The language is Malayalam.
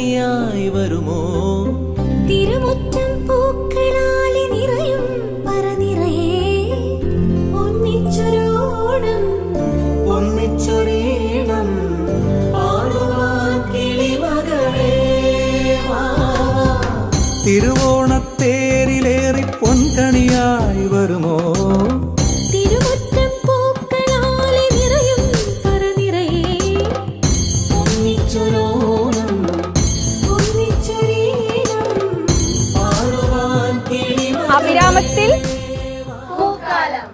പൊൻകണിയായി വരുമോ? തിരുമുറ്റം പൂക്കളാലെ നിറയും പറനിറയെ ഒന്നിച്ചൊരോണം ഒന്നിച്ചൊരീണം പാടുവാൻ കിളിമകളേ വാ. തിരുവോണത്തേരിലേറി പൊൻകണിയായി വരുമോ? തിരുമുറ്റം പൂക്കളാലെ നിറയും പറനിറയെ ഒന്നിച്ചൊരോണം ഒന്നിച്ചൊരീണം പാടുവാൻ കിളിമകളേ. അവിരാമത്തിൽ പൂക്കാലം.